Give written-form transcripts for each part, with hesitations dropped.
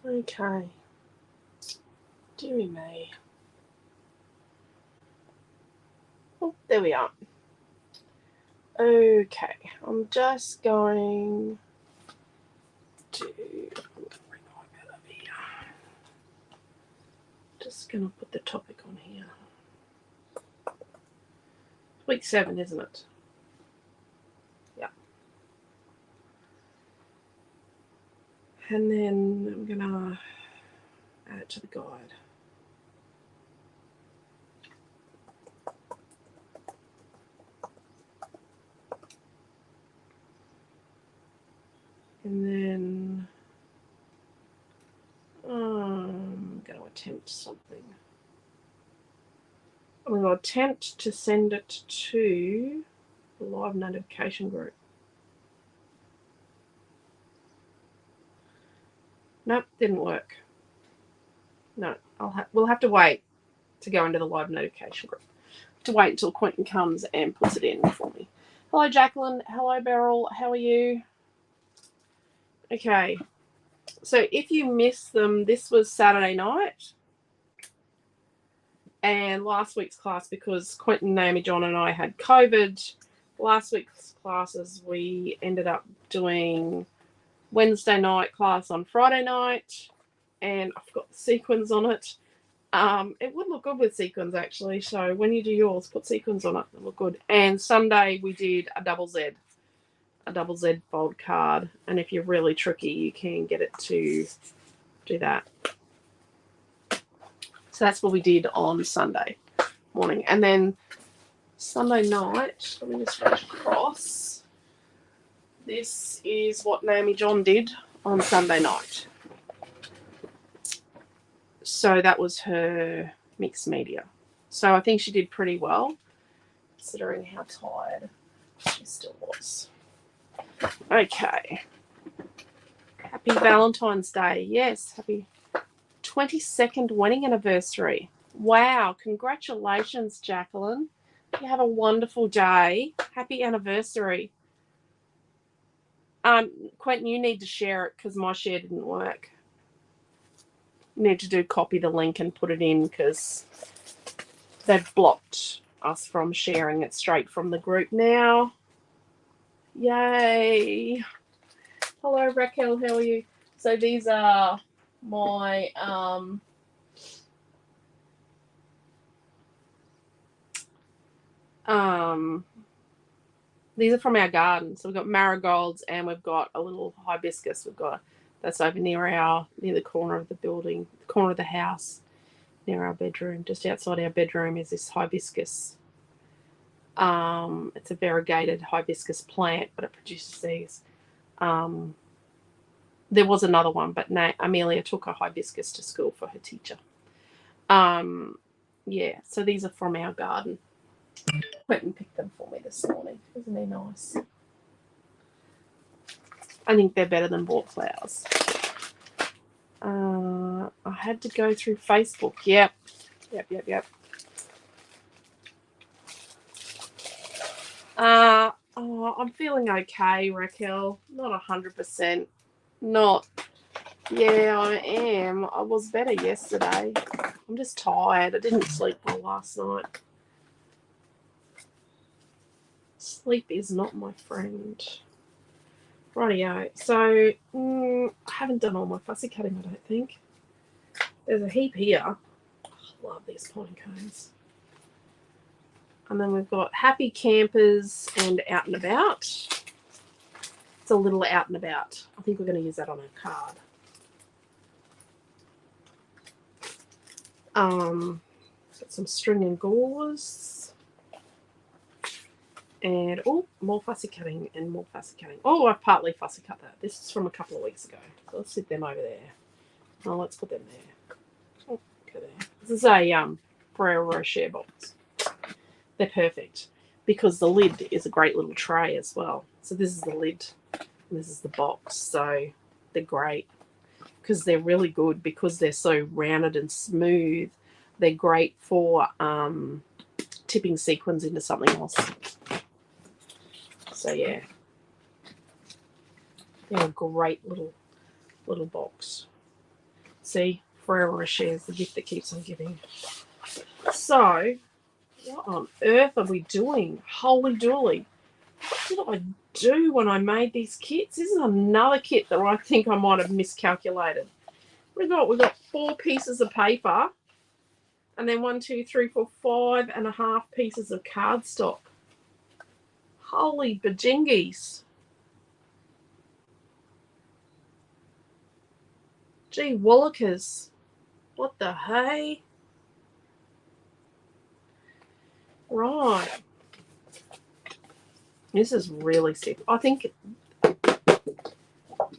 Okay. Deary me. Oh, there we are. Okay, I'm just going to bring my bit up here. Just going to put the topic on here. Week 7, isn't it? Yeah. And then I'm going to add it to the guide. And then I'm going to attempt something. I'm going to attempt to send it to the live notification group. Nope, didn't work. No, we'll have to wait to go into the live notification group. To wait until Quentin comes and puts it in for me. Hello, Jacqueline. Hello, Beryl. How are you? Okay. So if you missed them, this was Saturday night. And last week's class, because Quentin, Naomi, John, and I had COVID, last week's classes, we ended up doing Wednesday night class on Friday night. And I've got the sequins on it. It would look good with sequins, actually. So when you do yours, put sequins on it. It'll look good. And Sunday we did a double Z fold card. And if you're really tricky, you can get it to do that. So that's what we did on Sunday morning. And then Sunday night, let me just flash across. This is what Naomi John did on Sunday night. So that was her mixed media. So I think she did pretty well, considering how tired she still was. Okay. Happy Valentine's Day. Yes, happy 22nd wedding anniversary. Wow, congratulations, Jacqueline. You have a wonderful day. Happy anniversary. Quentin, you need to share it because my share didn't work. You need to copy the link and put it in because they've blocked us from sharing it straight from the group now. Yay. Hello, Raquel. How are you? So these are my these are from our garden. So we've got marigolds and we've got a little hibiscus. That's over near the corner of the building, the corner of the house, near our bedroom. Just outside our bedroom is this hibiscus. It's a variegated hibiscus plant, but it produces these. There was another one, but Amelia took a hibiscus to school for her teacher. Yeah, so these are from our garden. Quentin picked them for me this morning. Isn't he nice? I think they're better than bought flowers. I had to go through Facebook. Yep. I'm feeling okay, Raquel. Not 100%. Not. Yeah, I am. I was better yesterday. I'm just tired. I didn't sleep well last night. Sleep is not my friend. Rightio. So, I haven't done all my fussy cutting, I don't think. There's a heap here. I love these pine cones. And then we've got Happy Campers and Out and About. It's a little Out and About. I think we're going to use that on our card. Got some string and gauze. And, more fussy cutting and more fussy cutting. Oh, I've partly fussy cut that. This is from a couple of weeks ago. So let's stick them over there. Oh, let's put them there. Oh, go there. This is a Ferrero Rocher box. They're perfect because the lid is a great little tray as well. So this is the lid and this is the box. So they're great because they're really good because they're so rounded and smooth. They're great for tipping sequins into something else. So yeah, they're a great little box. See, forever a share is the gift that keeps on giving. So, what on earth are we doing? Holy dooly. What did I do when I made these kits? This is another kit that I think I might have miscalculated. What have we got? We've got 4 pieces of paper. And then 1, 2, 3, 4, 5.5 pieces of cardstock. Holy bajingies. Gee willikers. What the hey? Right. This is really sick. I think I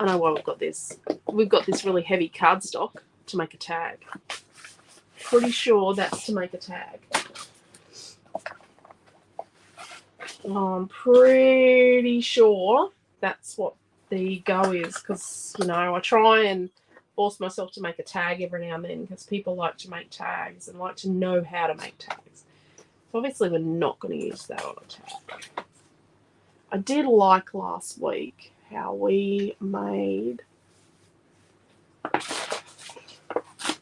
know why we've got this. We've got this really heavy cardstock to make a tag. Pretty sure that's to make a tag. I'm pretty sure that's what the go is, because, you know, I try and force myself to make a tag every now and then because people like to make tags and like to know how to make tags. So obviously we're not going to use that on a tag. I did like last week how we made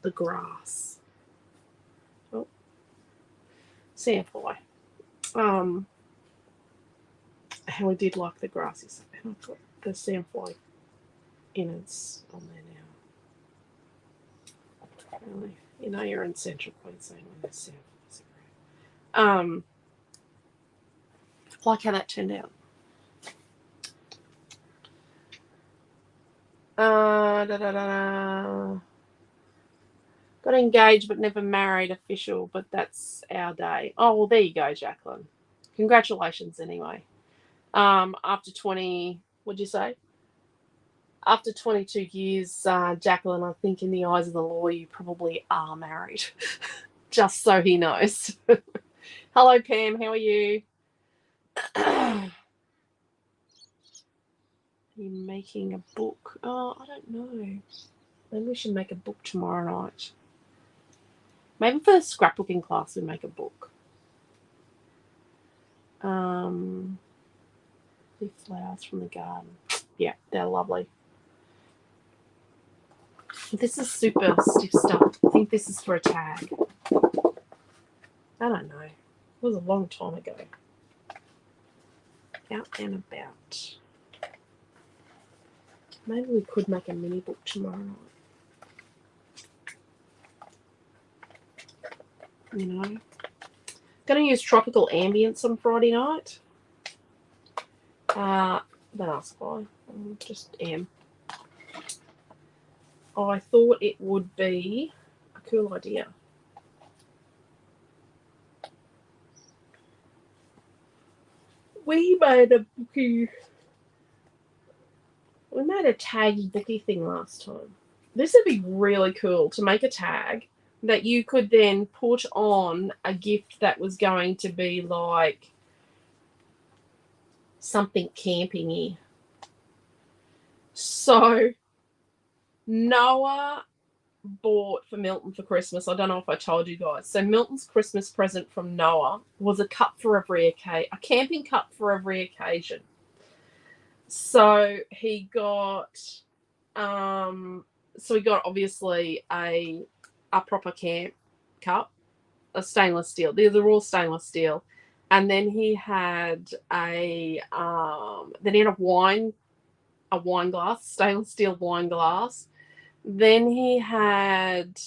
the grass. Oh, sandfly. How we did like the grasses. And I've got the sandfly innards on there now. Really, you know, you're in central Queensland when there's sandflies around. Like how that turned out. Got engaged but never married official, but that's our day. Oh, well, there you go, Jacqueline. Congratulations anyway. After 20, what'd you say? After 22 years, Jacqueline, I think in the eyes of the law, you probably are married. Just so he knows. Hello, Pam. How are you? Are you making a book? Oh, I don't know. Maybe we should make a book tomorrow night. Maybe for the scrapbooking class, we make a book. The flowers from the garden. Yeah, they're lovely. This is super stiff stuff. I think this is for a tag. I don't know. It was a long time ago. Out and about. Maybe we could make a mini book tomorrow night. You know. Going to use Tropical Ambience on Friday night. Don't ask why. Just am. I thought it would be a cool idea. We made a bookie. We made a taggy bookie thing last time. This would be really cool to make a tag that you could then put on a gift that was going to be like something camping-y. So Noah bought for Milton for Christmas. I don't know if I told you guys. So Milton's Christmas present from Noah was a cup for every occasion, a camping cup for every occasion. So he got, obviously a proper camp cup, a stainless steel. They're all stainless steel, and then he had a wine glass, stainless steel wine glass. Then he had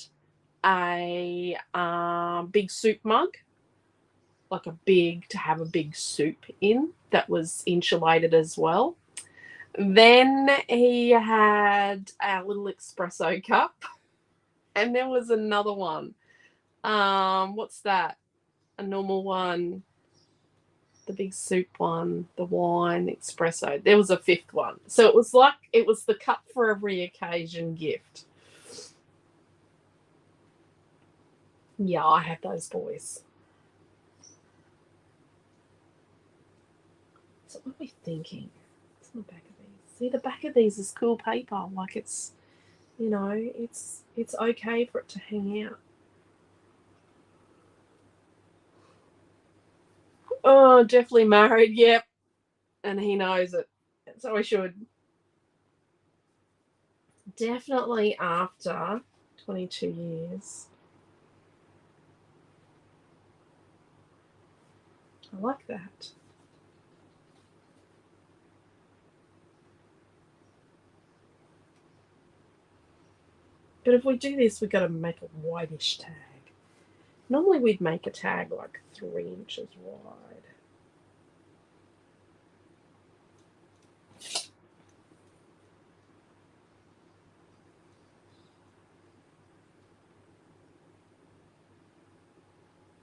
a big soup mug, like to have a big soup in, that was insulated as well. Then he had a little espresso cup, and there was another one. What's that? A normal one, the big soup one, the wine, the espresso. There was a 5th one. So it was the cup for every occasion gift. Yeah, I have those boys. So what are we thinking? What's on the back of these? See, the back of these is cool paper. Like it's, you know, it's okay for it to hang out. Oh, definitely married. Yep. And he knows it. So we should. Definitely after 22 years. I like that. But if we do this, we've got to make a whitish tag. Normally we'd make a tag like 3 inches wide.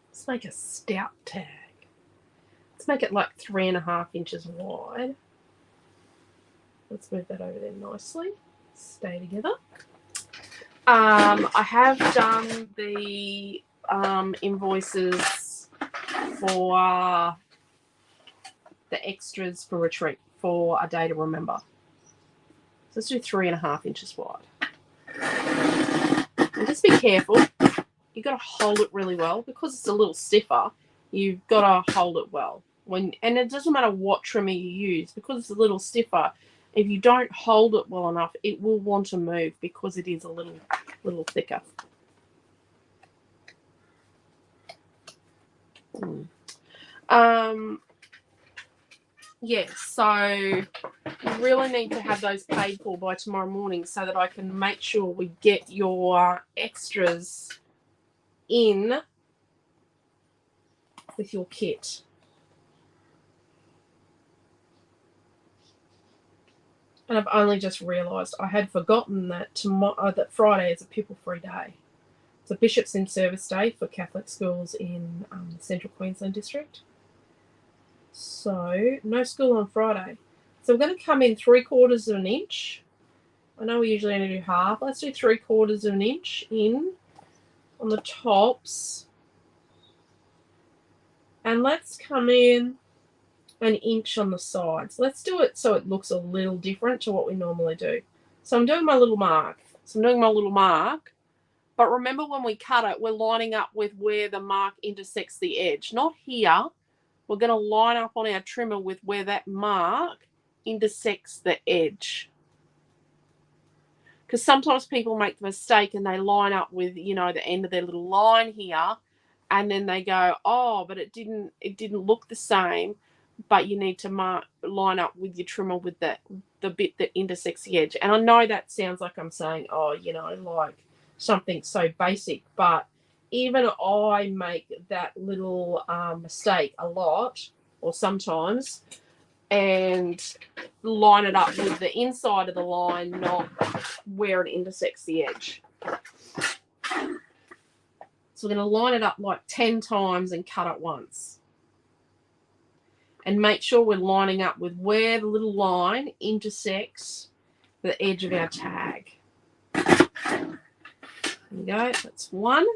Let's make a stout tag. Let's make it like 3.5 inches wide. Let's move that over there nicely. Stay together. I have done the invoices for the extras for retreat for a day to remember. So let's do 3.5 inches wide. And just be careful. You've got to hold it really well because it's a little stiffer. You've got to hold it well. And it doesn't matter what trimmer you use because it's a little stiffer. If you don't hold it well enough, it will want to move because it is a little thicker. Yes, so you really need to have those paid for by tomorrow morning so that I can make sure we get your extras in with your kit. And I've only just realised I had forgotten that that Friday is a pupil-free day. It's a Bishop's in Service Day for Catholic schools in the Central Queensland district. So no school on Friday. So we're going to come in 3/4 of an inch. I know we usually only do half. Let's do 3/4 of an inch in on the tops. And let's come in an inch on the sides. Let's do it so it looks a little different to what we normally do. So I'm doing my little mark. But remember when we cut it, we're lining up with where the mark intersects the edge. Not here. We're going to line up on our trimmer with where that mark intersects the edge. Because sometimes people make the mistake and they line up with, the end of their little line here, and then they go, oh, but it didn't look the same. But you need to line up with your trimmer with the bit that intersects the edge. And I know that sounds like I'm saying, oh, like something so basic, but even I make that little mistake a lot, or sometimes, and line it up with the inside of the line, not where it intersects the edge. So we're going to line it up like 10 times and cut it once. And make sure we're lining up with where the little line intersects the edge of our tag. There we go, that's one.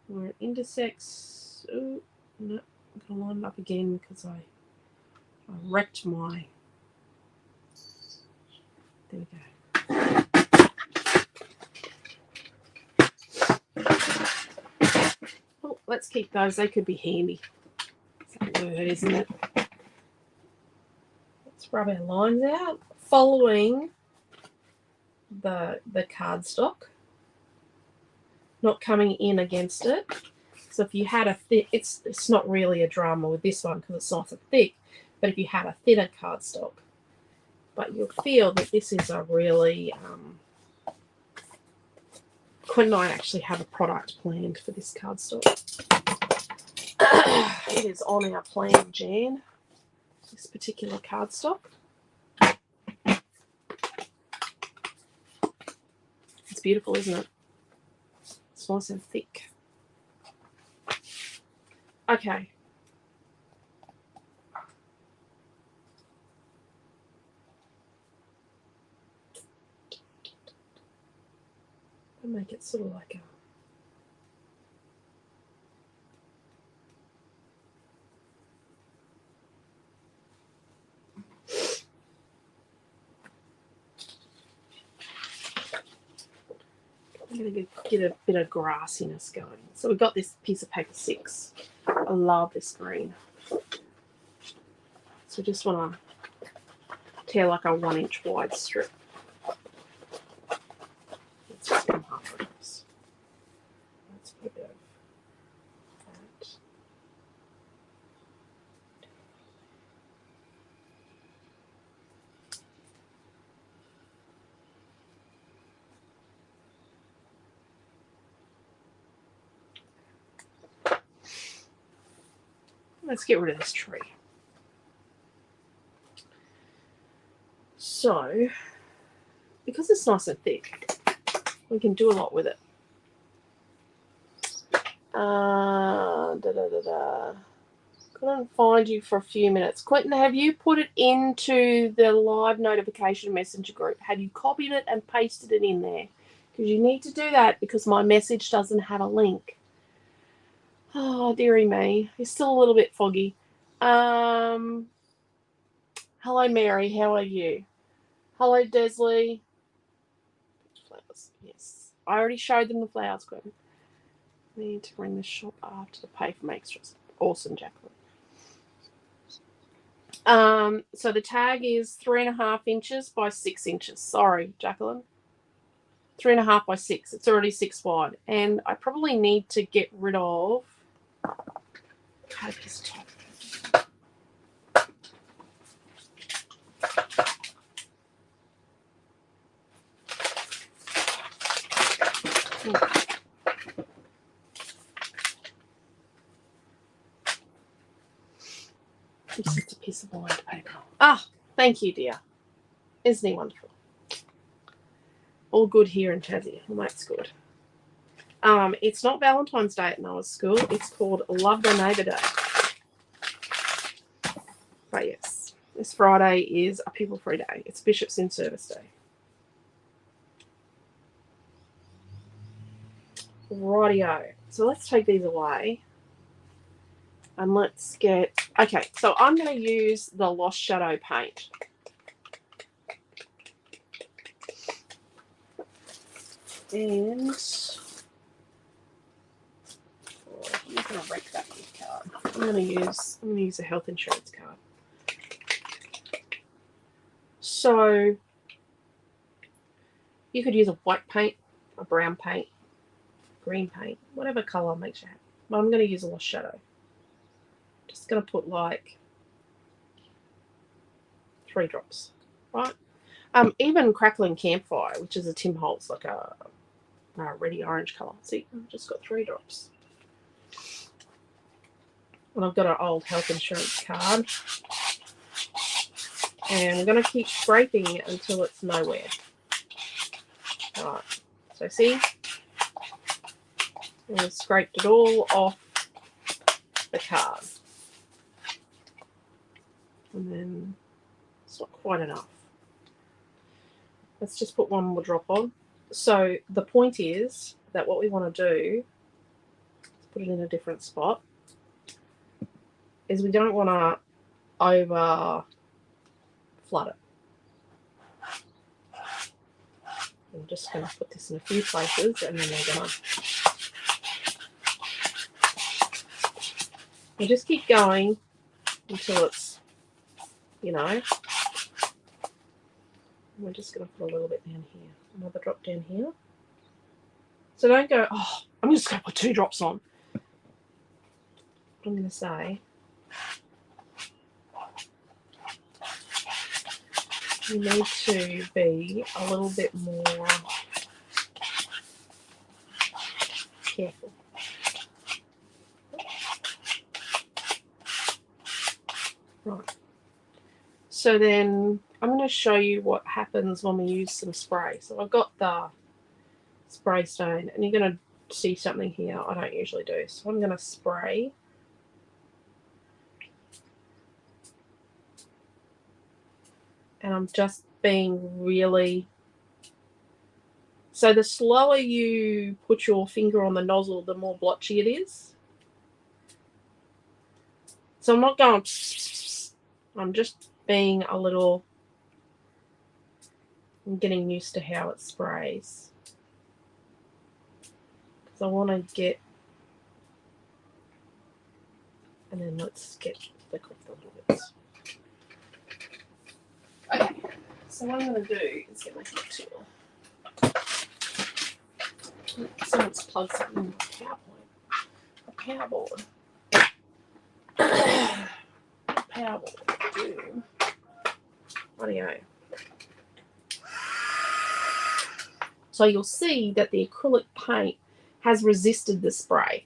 Where it intersects, oh, no, I'm going to line it up again because I wrecked my, there we go. Oh, let's keep those, they could be handy. It's a word, isn't it? Let's rub our lines out, following the cardstock, not coming in against it. So if you had a thick, it's not really a drama with this one because it's not so thick, but if you had a thinner cardstock, but you'll feel that this is a really, Quinn and I actually have a product planned for this cardstock. It is on our plan, Jan, this particular cardstock. It's beautiful, isn't it? It's nice and thick. Okay. I'll make it sort of like a I'm going to get a bit of grassiness going. So we've got this piece of paper 6. I love this green. So just want to tear like a 1 inch wide strip. trim half across. Let's put a bit of that. Let's get rid of this tree. So, because it's nice and thick, we can do a lot with it. Couldn't find you for a few minutes. Clinton, have you put it into the live notification messenger group? Have you copied it and pasted it in there? Because you need to do that because my message doesn't have a link. Oh, dearie me. It's still a little bit foggy. Hello, Mary. How are you? Hello, Desley. Flowers. Yes. I already showed them the flowers, Glenn. Need to ring the shop after the pay for extras. Awesome, Jacqueline. So the tag is 3.5 inches by 6 inches. Sorry, Jacqueline. 3.5 by 6. It's already 6 wide. And I probably need to get rid of this top. It's just a piece of lined paper. Ah, thank you, dear. Isn't he wonderful? All good here in Tassie. Well, that's good. It's not Valentine's Day at Noah's school. It's called Love Thy Neighbour Day. But yes, this Friday is a people-free day. It's Bishop's in Service Day. Rightio. So let's take these away. And let's get... Okay, so I'm going to use the Lost Shadow paint. And... I'm not going to wreck that with card. I'm going to use a health insurance card. So you could use a white paint, a brown paint, green paint, whatever colour makes you happy. But I'm going to use a Lost Shadow. Just going to put like 3 drops, right? Even Crackling Campfire, which is a Tim Holtz, like a reddy orange colour. See, I've just got 3 drops. And I've got an old health insurance card. And I'm going to keep scraping it until it's nowhere. Alright, so see? I've scraped it all off the card. And then it's not quite enough. Let's just put one more drop on. So the point is that what we want to do, let's put it in a different spot, is we don't want to over flood it. I'm just going to put this in a few places and then we're going to... You just keep going until it's, you know... We're just going to put a little bit down here. Another drop down here. So don't go, oh, I'm just going to put 2 drops on. I'm going to say, you need to be a little bit more careful. Right. So then I'm going to show you what happens when we use some spray. So I've got the spray stain, and you're going to see something here I don't usually do. So I'm going to spray. And I'm just being really... So the slower you put your finger on the nozzle, the more blotchy it is. So I'm not going... I'm just being a little... I'm getting used to how it sprays. Because I want to get... And then let's get the little bits. Okay, so what I'm going to do is get my heat tool. Someone's plugged something in the power board. Power board. Dude. Rightio. So you'll see that the acrylic paint has resisted the spray.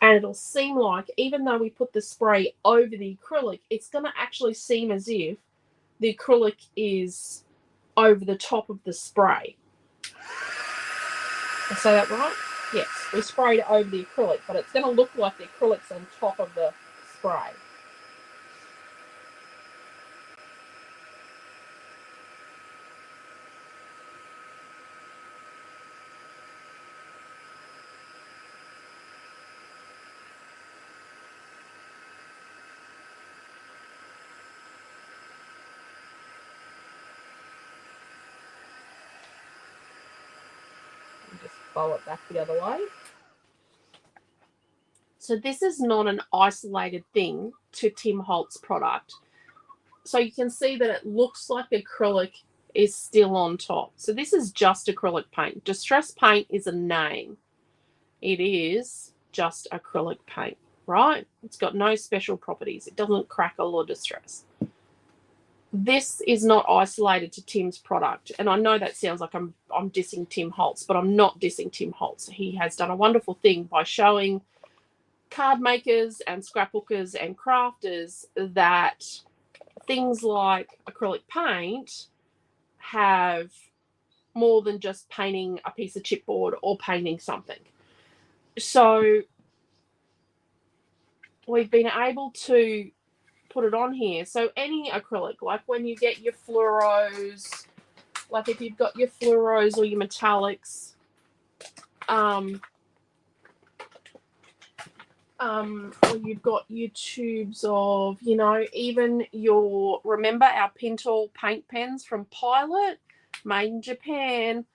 And it'll seem like, even though we put the spray over the acrylic, it's going to actually seem as if the acrylic is over the top of the spray. Did I say that right? Yes, we sprayed it over the acrylic, but it's going to look like the acrylic's on top of the spray. Just bow it back the other way. So this is not an isolated thing to Tim Holtz product. So you can see that it looks like the acrylic is still on top. So this is just acrylic paint. Distress paint is a name. It is just acrylic paint, right? It's got no special properties. It doesn't crackle or distress. This is not isolated to Tim's product. And I know that sounds like I'm dissing Tim Holtz, but I'm not dissing Tim Holtz. He has done a wonderful thing by showing card makers and scrapbookers and crafters that things like acrylic paint have more than just painting a piece of chipboard or painting something. So we've been able to put it on here. So any acrylic, like when you get your fluoros, like if you've got your fluoros or your metallics, or you've got your tubes of, you know, even your, remember our Pentel paint pens from Pilot, made in Japan,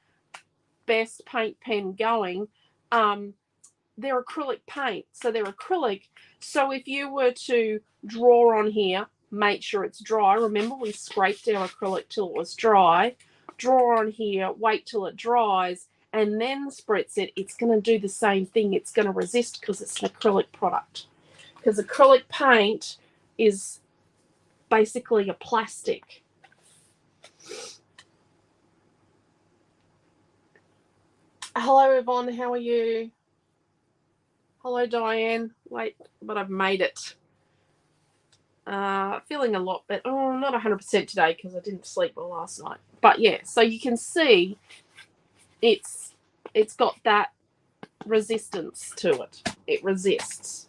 best paint pen going. They're acrylic paint, so they're acrylic. So if you were to draw on here, make sure it's dry. Remember, we scraped our acrylic till it was dry. Draw on here, wait till it dries, and then spritz it. It's going to do the same thing. It's going to resist because it's an acrylic product. Because acrylic paint is basically a plastic. Hello, Yvonne. How are you? Hello, Diane. Wait, but I've made it. Feeling a lot better. Oh, not 100% today because I didn't sleep well last night. But yeah, so you can see it's got that resistance to it. It resists.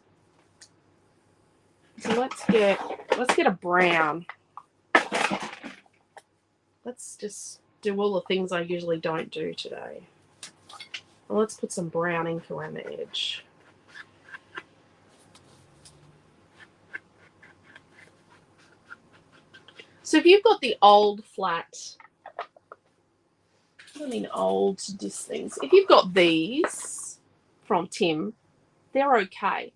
So let's get a brown. Let's just do all the things I usually don't do today. Well, let's put some brown ink around the edge. So if you've got the old flat, I mean old disc things, if you've got these from Tim, they're okay.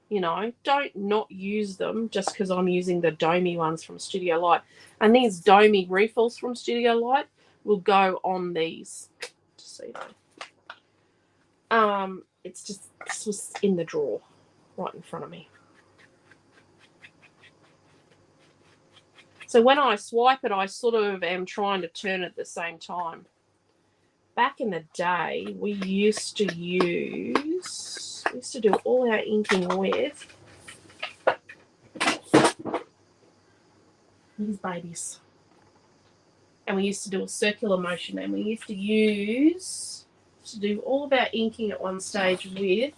You know, don't not use them just because I'm using the Domi ones from Studio Light. And these Domi refills from Studio Light will go on these. Just so you know. It's just, this was in the drawer right in front of me. So when I swipe it, I sort of am trying to turn at the same time. Back in the day, we used to do all our inking with these babies. And we used to do a circular motion, and we used to do all of our inking at one stage with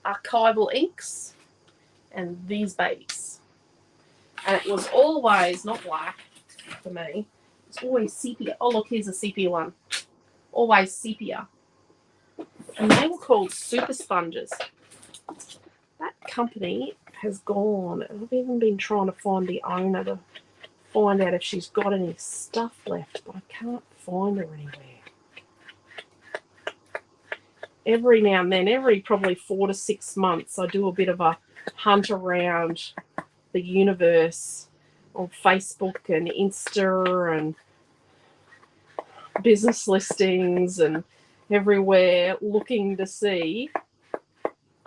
archival inks and these babies. And it was always not black for me. It's always sepia. Oh, look, here's a sepia one. Always sepia. And they were called super sponges. That company has gone. And I've even been trying to find the owner to find out if she's got any stuff left, but I can't find her anywhere. Every now and then, every probably 4 to 6 months, I do a bit of a hunt around the the universe of Facebook and Insta and business listings and everywhere looking to see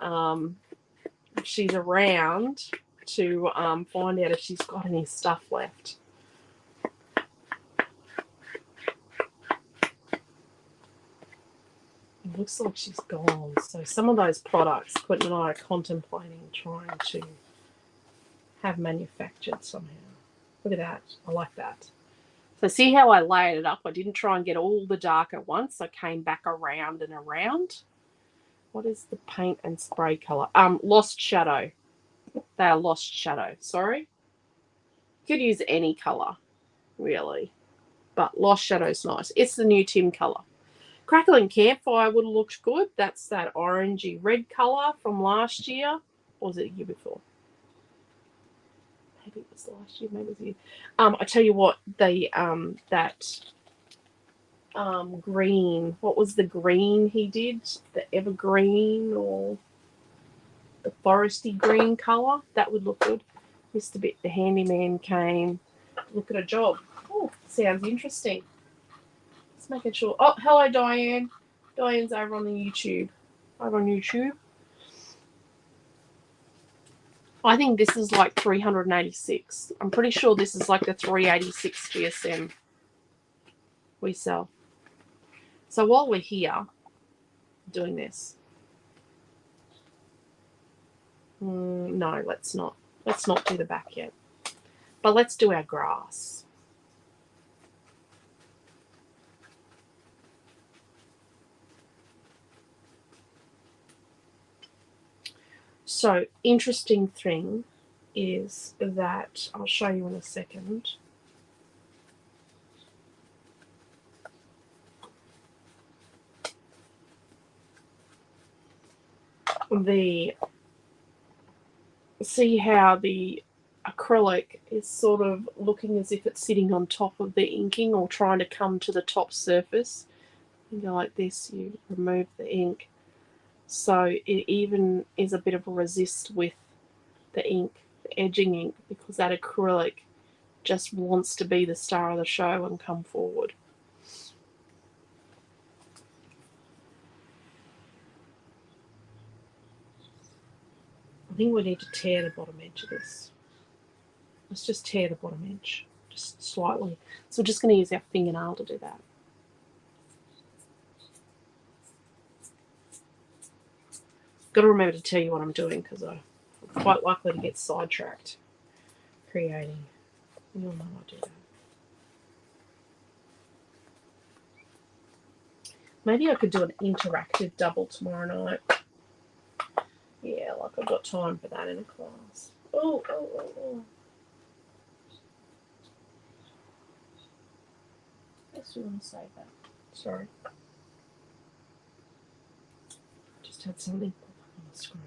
if she's around to find out if she's got any stuff left. It looks like she's gone. So some of those products Quentin and I are contemplating trying to have manufactured somehow. Look at that. I like that. So see how I layered it up? I didn't try and get all the dark at once. I came back around and around. What is the paint and spray colour? Lost Shadow. They are Lost Shadow. Sorry. You could use any colour, really. But Lost Shadow's nice. It's the new Tim colour. Crackling Campfire would have looked good. That's that orangey red colour from last year. Or was it a year before? Maybe it was last year. Maybe it was a year. I tell you what, that green. What was the green he did? The evergreen or the foresty green colour? That would look good. Mr. Bit, the handyman came. Look at a job. Oh, sounds interesting. Just making sure. Oh, hello, Diane. Diane's over on the YouTube. Over on YouTube. I think this is like 386. I'm pretty sure this is like the 386 GSM we sell. So while we're here doing this, no, let's not. Let's not do the back yet. But let's do our grass. So, interesting thing is that, I'll show you in a second. See how the acrylic is sort of looking as if it's sitting on top of the inking or trying to come to the top surface. You go like this, you remove the ink. So it even is a bit of a resist with the ink, the edging ink, because that acrylic just wants to be the star of the show and come forward. I think we need to tear the bottom edge of this. Let's just tear the bottom edge, just slightly. So we're just going to use our fingernail to do that. Got to remember to tell you what I'm doing because I'm quite likely to get sidetracked creating. You'll know I do that. Maybe I could do an interactive double tomorrow night. Yeah, like I've got time for that in a class. Oh. I guess we want to save that. Sorry. Just had something pop up on the screen.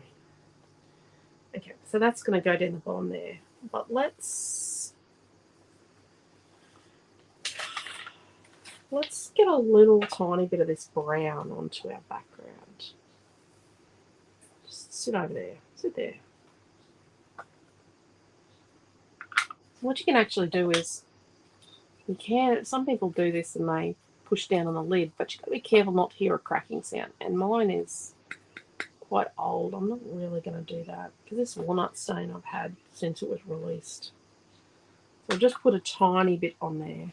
Okay, so that's going to go down the bottom there. But let's get a little tiny bit of this brown onto our background. Just sit over there. Sit there. What you can actually do is, some people do this and they push down on the lid, but you've got to be careful not to hear a cracking sound. And mine is quite old. I'm not really going to do that because this walnut stain I've had since it was released. So I'll just put a tiny bit on there.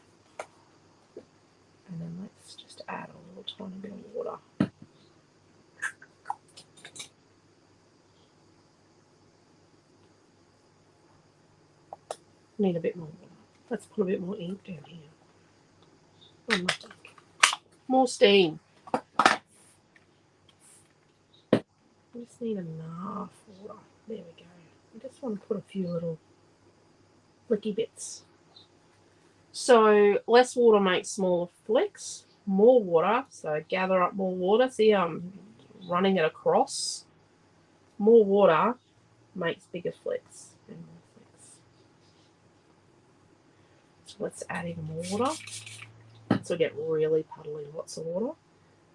And then let's just add a little tiny bit of water. Need a bit more water. Let's put a bit more ink down here. Oh, not ink. More steam. We just need enough water. There we go. I just want to put a few little flicky bits. So less water makes smaller flicks. More water, so gather up more water. See, I'm running it across. More water makes bigger flicks and more flicks. So let's add even more water. So we get really puddly, lots of water,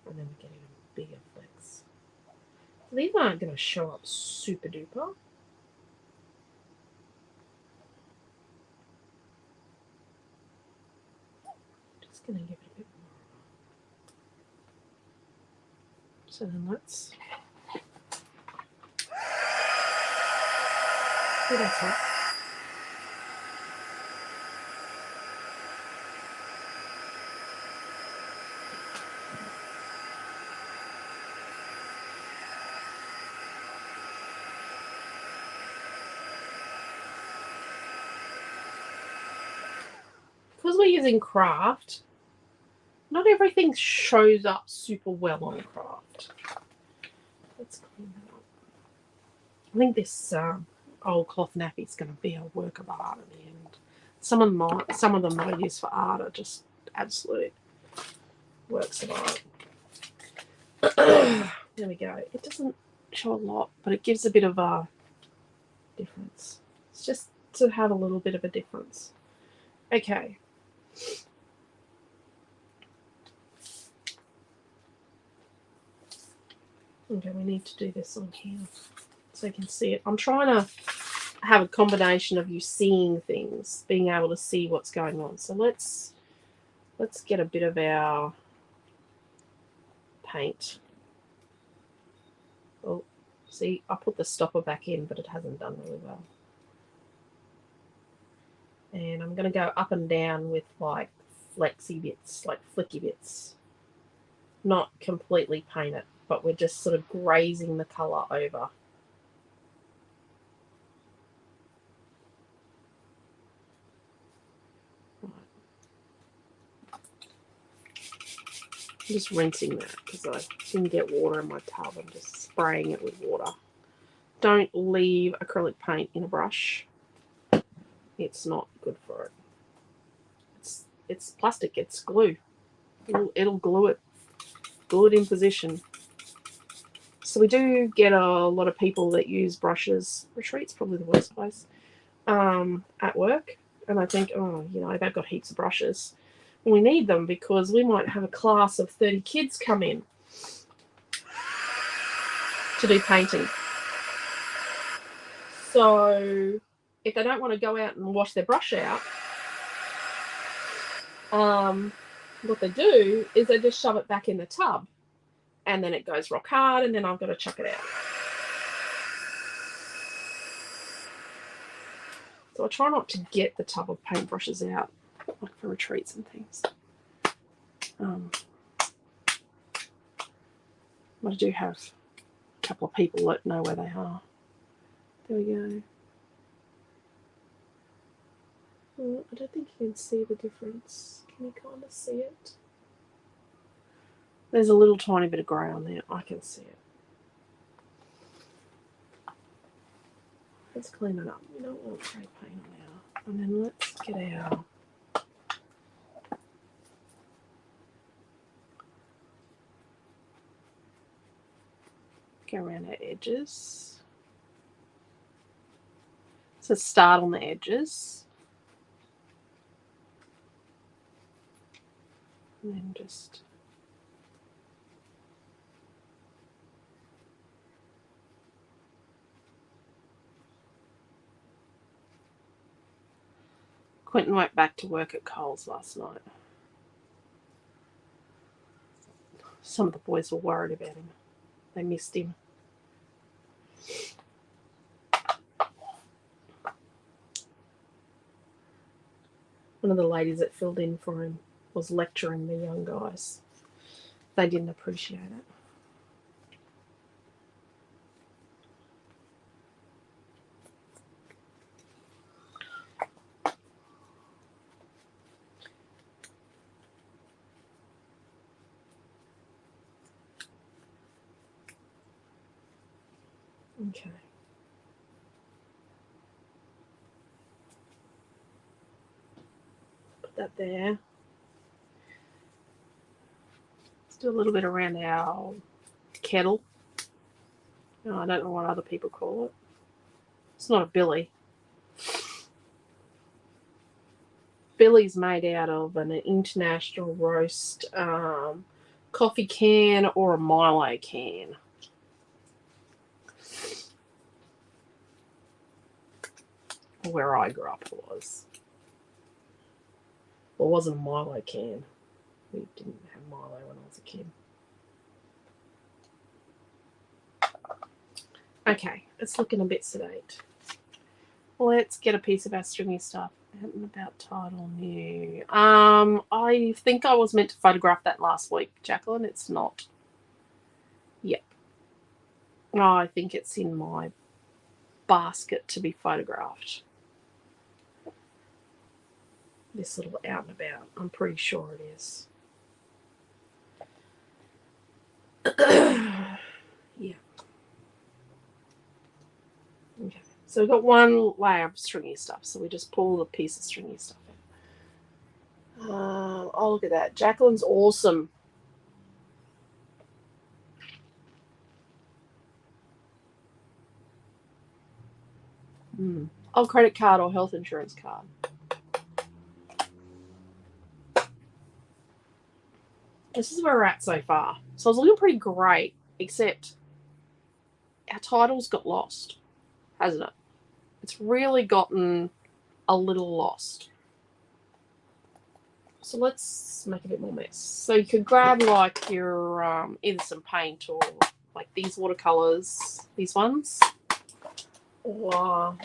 and then we get even bigger flicks. So these aren't going to show up super duper. Gonna give it a bit more. So then let's. Oh, that's hot. Because we're using craft, not everything shows up super well on craft. Let's clean that up. I think this old cloth nappy is going to be a work of art at the end. Some of them that I use for art are just absolute works of art. There we go. It doesn't show a lot, but it gives a bit of a difference. It's just to have a little bit of a difference. Okay. Okay, we need to do this on here so you can see it. I'm trying to have a combination of you seeing things, being able to see what's going on. So let's get a bit of our paint. Oh, see, I put the stopper back in, but it hasn't done really well. And I'm going to go up and down with like flexy bits, like flicky bits. Not completely paint it, but we're just sort of grazing the colour over. I'm just rinsing that because I didn't get water in my tub. I'm just spraying it with water. Don't leave acrylic paint in a brush. It's not good for it. It's plastic. It's glue. It'll glue it in position. So we do get a lot of people that use brushes. Retreat's probably the worst place at work. And I think, oh, you know, they've got heaps of brushes. We need them because we might have a class of 30 kids come in to do painting. So if they don't want to go out and wash their brush out, what they do is they just shove it back in the tub and then it goes rock hard and then I've got to chuck it out. So I try not to get the tub of paintbrushes out, like for retreats and things. But I do have a couple of people that know where they are. There we go. Oh, I don't think you can see the difference. Can you kind of see it? There's a little tiny bit of grey on there. I can see it. Let's clean it up. We don't want grey paint on our. And then let's get our. Go around our edges. So start on the edges. And then just. Quentin went back to work at Coles last night. Some of the boys were worried about him. They missed him. One of the ladies that filled in for him was lecturing the young guys. They didn't appreciate it. Okay. Put that there. Let's do a little bit around our kettle. Oh, I don't know what other people call it. It's not a billy. Billy's made out of an international roast coffee can or a Milo can. Where I grew up it was. Well, it wasn't a Milo can. We didn't have Milo when I was a kid. Okay, it's looking a bit sedate. Let's get a piece of our stringy stuff. Out and about title new. I think I was meant to photograph that last week, Jacqueline. It's not. Yep. No, I think it's in my basket to be photographed. This little out and about. I'm pretty sure it is. Yeah. Okay. So we've got one layer of stringy stuff. So we just pull the piece of stringy stuff out. Oh, look at that. Jacqueline's awesome. Oh, credit card or health insurance card. This is where we're at so far. So it's looking pretty great, except our title's got lost, hasn't it? It's really gotten a little lost. So let's make a bit more mess. So you could grab like your either some paint or like these watercolors, these ones, or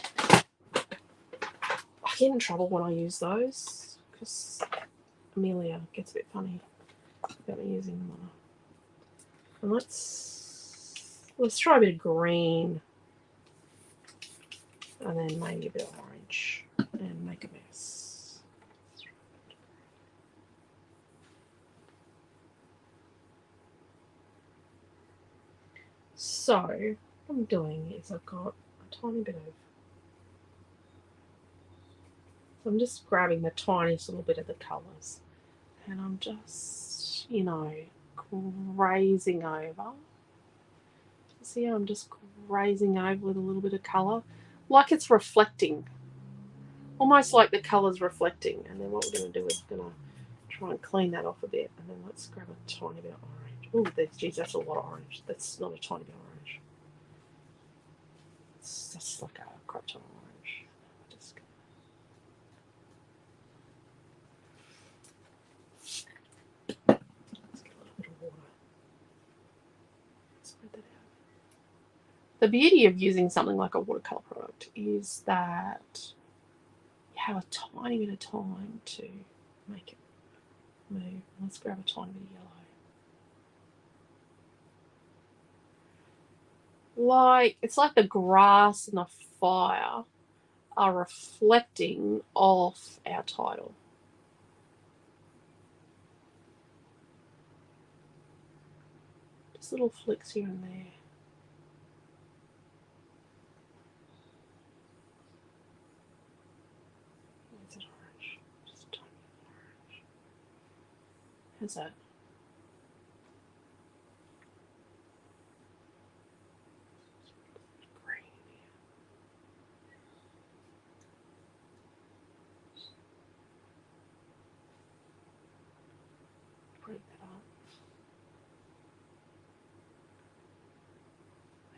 I get in trouble when I use those because Amelia gets a bit funny about me using them on her. And let's try a bit of green and then maybe a bit of orange and make a mess. So what I'm doing is I've got a tiny bit of, so I'm just grabbing the tiniest little bit of the colours and I'm just, you know, grazing over. See how I'm just grazing over with a little bit of colour, like it's reflecting, almost like the colour's reflecting. And then what we're going to do is we're going to try and clean that off a bit, and then let's grab a tiny bit of orange. Oh, geez, that's a lot of orange. That's not a tiny bit of orange. It's just like a crap ton of orange. Just let's get a little bit of water. Spread that out. The beauty of using something like a watercolour product is that you have a tiny bit of time to make it move. Let's grab a tiny bit of yellow. Like it's like the grass and the fire are reflecting off our title. Just little flicks here and there. Where's it orange? Just a tiny bit of orange. How's that? Green here. Break that up.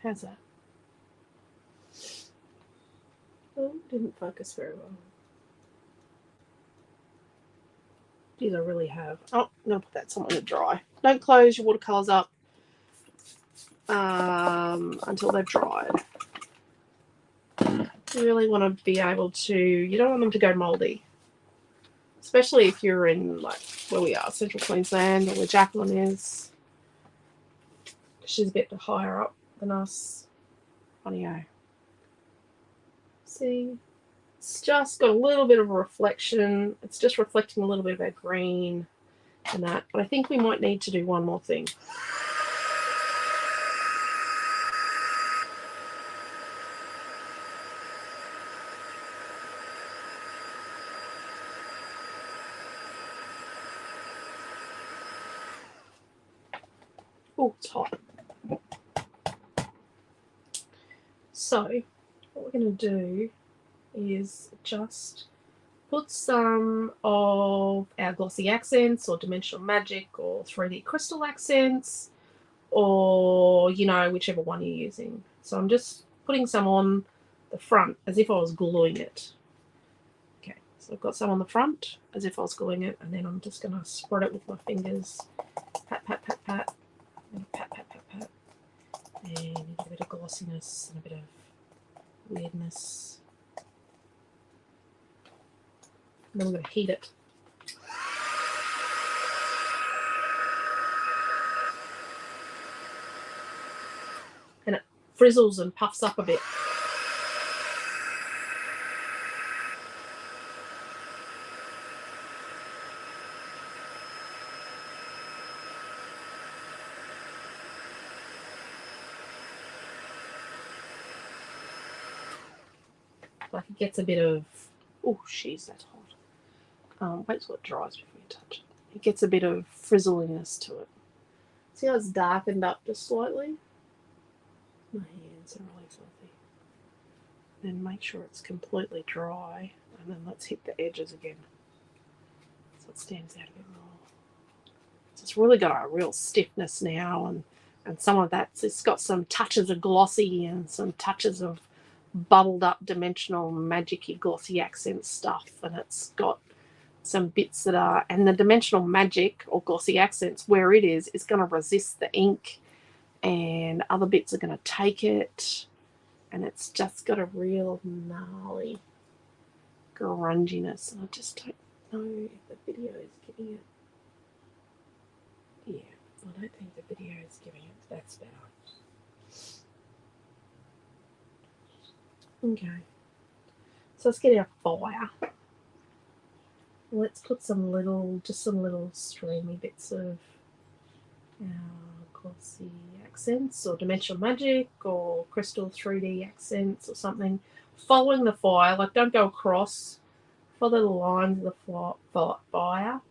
How's that? Oh, didn't focus very well. Geez, I really have. Oh, I'm going to put that somewhere to dry. Don't close your watercolours up until they've dried. You really want to be able to, you don't want them to go mouldy. Especially if you're in, like, where we are, Central Queensland, or where Jacqueline is. She's a bit higher up than us. Funny-o. See? It's just got a little bit of a reflection. It's just reflecting a little bit of our green and that. But I think we might need to do one more thing. Oh, it's hot. So, what we're going to do is just put some of our glossy accents or dimensional magic or 3D crystal accents, or, you know, whichever one you're using. So I'm just putting some on the front as if I was gluing it. Okay, So I've got some on the front as if I was gluing it, and then I'm just going to spread it with my fingers. Pat, pat, pat, pat. And pat, pat, pat, pat. And a bit of glossiness and a bit of weirdness. And then we're going to heat it. And it frizzles and puffs up a bit. Like it gets a bit of, oh, she's that's hot. Wait till it dries before you touch it. It gets a bit of frizzliness to it. See how it's darkened up just slightly? My hands are really fluffy. Then make sure it's completely dry, and then let's hit the edges again so it stands out a bit more. So it's really got a real stiffness now, and some of that, it's got some touches of glossy and some touches of bubbled up dimensional magic-y glossy accent stuff, and it's got some bits that are, and the dimensional magic or glossy accents where it is going to resist the ink, and other bits are going to take it, and it's just got a real gnarly grunginess, and I just don't know if the video is giving it. Yeah, I don't think the video is giving it. That's better. Okay, so let's get our fire. Let's put some little streamy bits of our glossy accents or dimensional magic or crystal 3D accents or something. Following the fire, like don't go across. Follow the lines of the fire.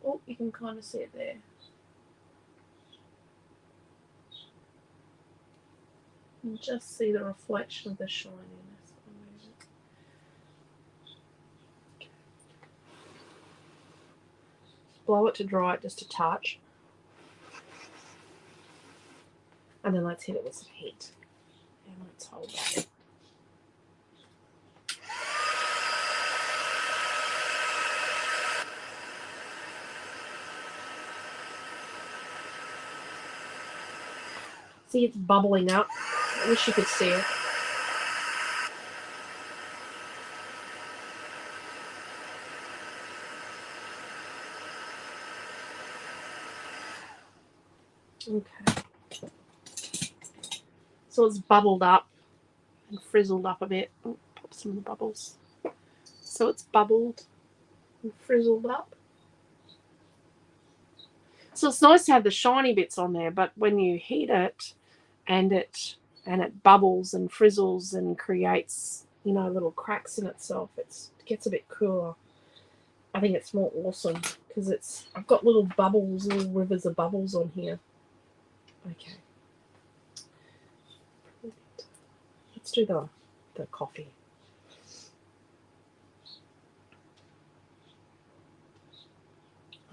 Oh, you can kind of see it there. You can just see the reflection of the shininess. Okay. Blow it to dry it just a touch. And then let's hit it with some heat. And let's hold that. See, it's bubbling up. I wish you could see it. Okay. So it's bubbled up and frizzled up a bit. Oh, pop some of the bubbles. So it's bubbled and frizzled up. So it's nice to have the shiny bits on there, but when you heat it and it bubbles and frizzles and creates, you know, little cracks in itself, it gets a bit cooler. I think it's more awesome because I've got little bubbles, little rivers of bubbles on here. Okay. Let's do the coffee.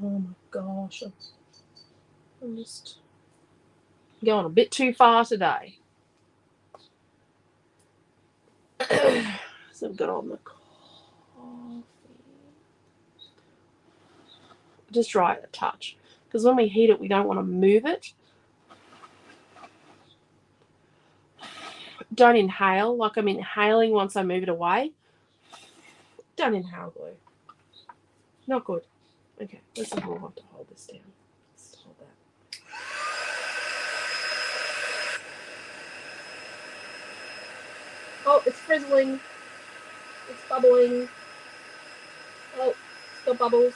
Oh my gosh. I'm just going a bit too far today. So I've got on the coffee. Just dry it a touch. Because when we heat it, we don't want to move it. Don't inhale. Like I'm inhaling once I move it away. Don't inhale glue. Not good. Okay, let's have to hold this down. Let's hold that. Oh, it's frizzling. It's bubbling. Oh, still bubbles.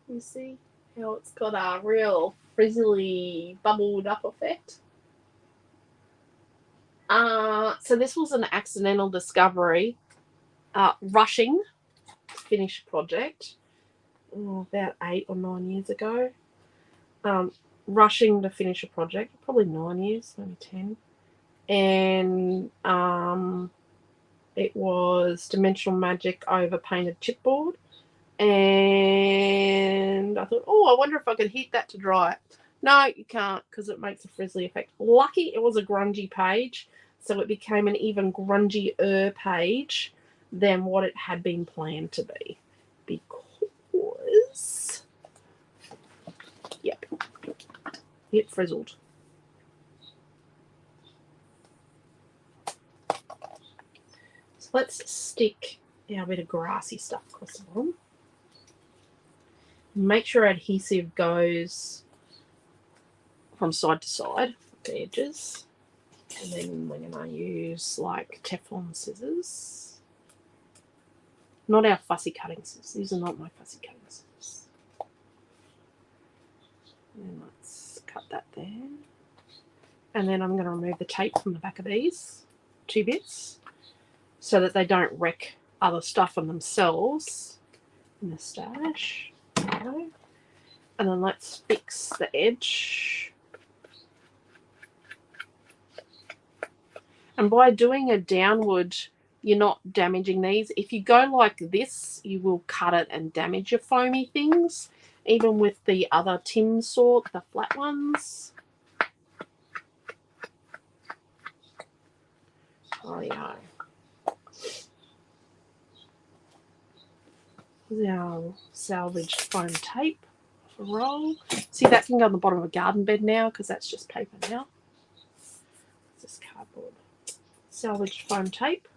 You see how it's got a real frizzly, bubbled up effect? So this was an accidental discovery. Rushing to finish a project about 8 or 9 years ago. Rushing to finish a project, probably 9 years, maybe 10. And It was Dimensional Magic over painted chipboard. And I thought, oh, I wonder if I could heat that to dry it. No, you can't, because it makes a frizzly effect. Lucky it was a grungy page, so it became an even grungier page than what it had been planned to be. Because, yep, it frizzled. So let's stick our bit of grassy stuff across the bottom. Make sure adhesive goes from side to side, the edges. And then we're going to use like Teflon scissors. Not our fussy cutting scissors. These are not my fussy cutting scissors. And let's cut that there. And then I'm going to remove the tape from the back of these 2 bits so that they don't wreck other stuff on themselves in the stash. There we go. And then let's fix the edge. And by doing a downward, you're not damaging these. If you go like this, you will cut it and damage your foamy things. Even with the other tin sort, the flat ones. Oh yeah. Here's our salvaged foam tape. Roll. See, that can go on the bottom of a garden bed now because that's just paper now. This cardboard. Salvaged foam tape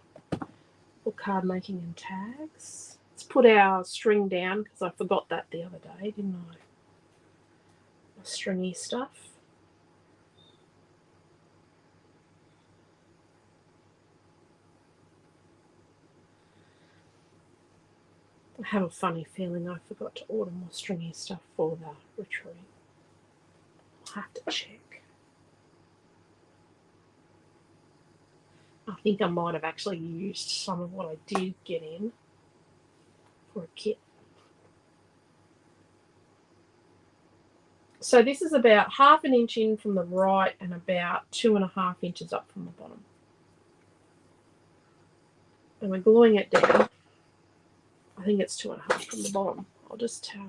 for card making and tags. Let's put our string down because I forgot that the other day, didn't I? The stringy stuff. I have a funny feeling I forgot to order more stringy stuff for the retreat. I'll have to check. I think I might have actually used some of what I did get in for a kit. So this is about 1/2 inch in from the right and about 2.5 inches up from the bottom. And we're gluing it down. I think it's 2.5 from the bottom. I'll just tell.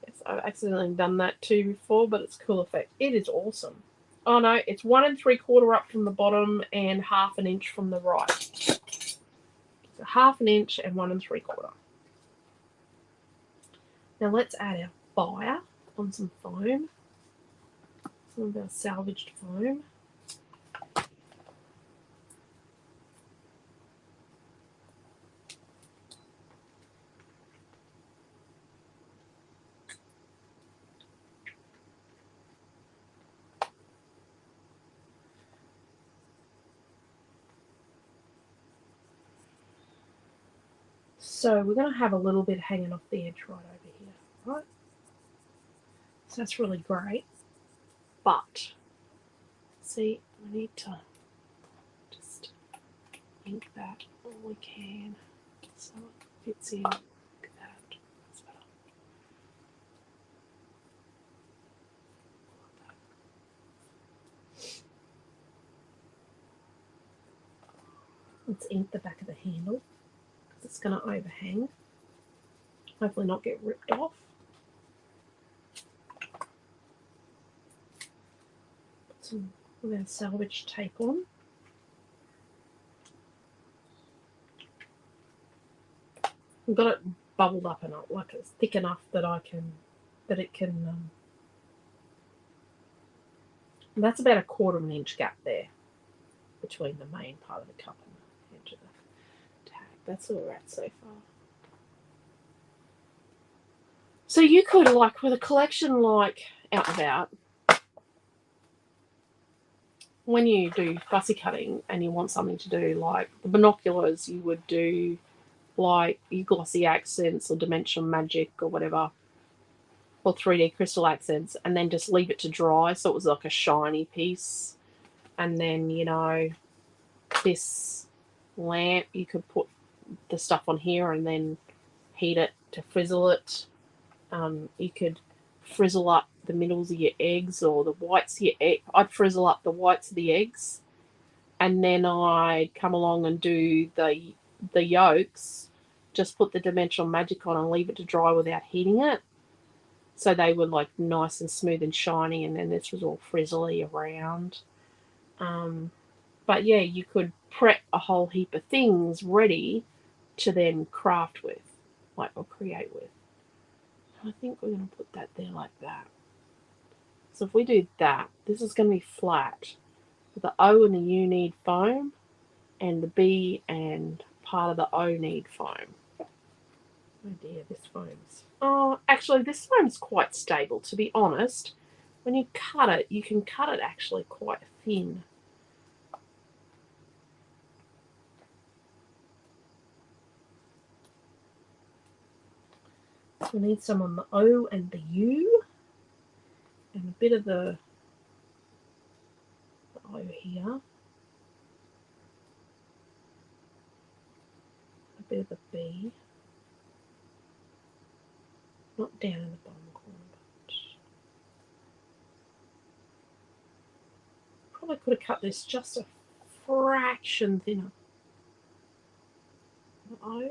Yes, I've accidentally done that too before, but it's a cool effect. It is awesome. Oh no, it's 1 3/4 up from the bottom and 1/2 inch from the right. So 1/2 inch and 1 3/4. Now let's add our fire on some foam. Some of our salvaged foam. So we're going to have a little bit hanging off the edge right over here, right? So that's really great. But, see, we need to just ink that all we can so it fits in. Look at that. That's better. Let's ink the back of the handle. It's going to overhang, hopefully not get ripped off. Put some of our salvage tape on. I've got it bubbled up enough, like it's thick enough that it can. That's about 1/4 inch gap there between the main part of the cup and the edge of the tag. That's all right so far. So you could, like, with a collection like Out and About, when you do fussy cutting and you want something to do like the binoculars, you would do like your glossy accents or dimensional magic or whatever, or 3D crystal accents, and then just leave it to dry so it was like a shiny piece. And then, you know, this lamp, you could put the stuff on here and then heat it to frizzle it. You could frizzle up the middles of your eggs or the whites of your egg. I'd frizzle up the whites of the eggs and then I'd come along and do the yolks, just put the Dimensional Magic on and leave it to dry without heating it. So they were like nice and smooth and shiny, and then this was all frizzly around. But yeah, you could prep a whole heap of things ready to then craft with, like, or create with. I think we're going to put that there like that. So if we do that, this is going to be flat. The O and the U need foam, and the B and part of the O need foam. Oh dear, this foam's... Oh, actually, this foam's quite stable, to be honest. When you cut it, you can cut it actually quite thin. So we need some on the O and the U, and a bit of the O here, a bit of the B, not down in the bottom corner, but probably could have cut this just a fraction thinner. The O.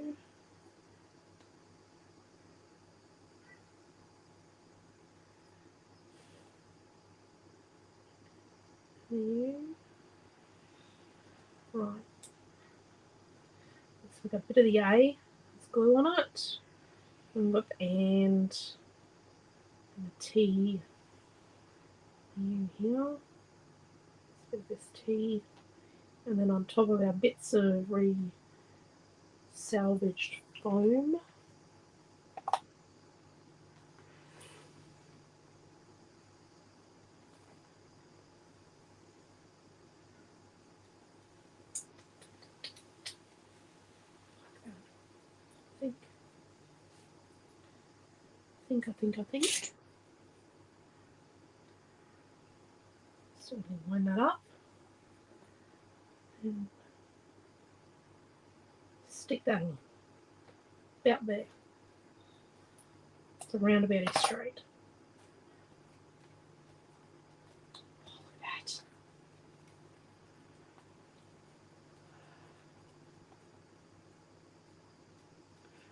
The U. Right. So we've got a bit of the A. There's glue on it. And look, and the T. U here. Let's bit of this T. And then on top of our bits of salvaged foam. I think. So we can line that up and stick that on about there. It's around about straight. Oh, look at that.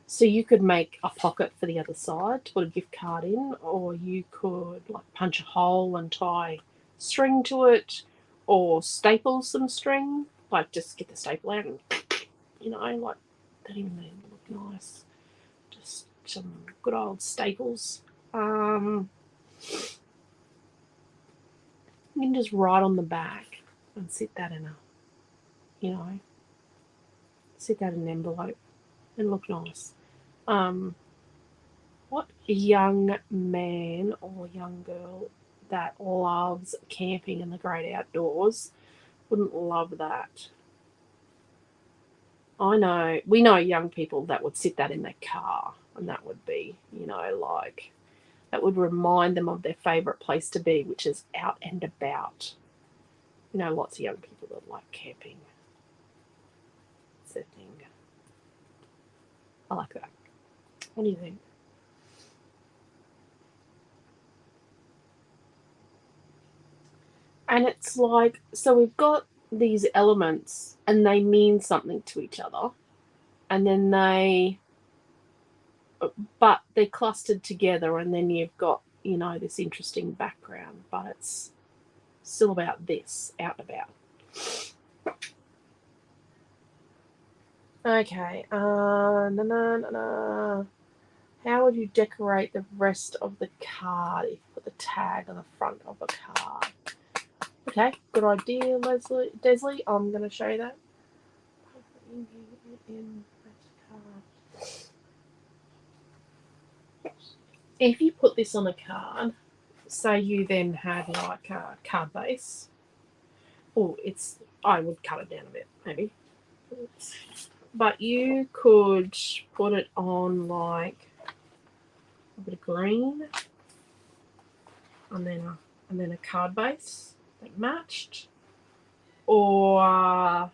So you could make a pocket for the other side to put a gift card in, or you could like punch a hole and tie string to it, or staple some string. Like just get the staple out and, you know, like that even look nice. Just some good old staples. You can just write on the back and sit that in a, you know, sit that in an envelope and look nice. What young man or young girl that loves camping and the great outdoors wouldn't love that? We know young people that would sit that in their car, and that would be, you know, like, that would remind them of their favourite place to be, which is out and about. You know, lots of young people that like camping. It's their thing. I like that. What do you think? And it's like, so we've got these elements and they mean something to each other, and then but they're clustered together, and then you've got, you know, this interesting background, but it's still about this, out and about. Okay, how would you decorate the rest of the card if you put the tag on the front of a card? Okay, good idea, Desley. I'm going to show you that. If you put this on a card, say you then had like a card base, I would cut it down a bit, maybe. But you could put it on like a bit of green, and then a card base that matched, or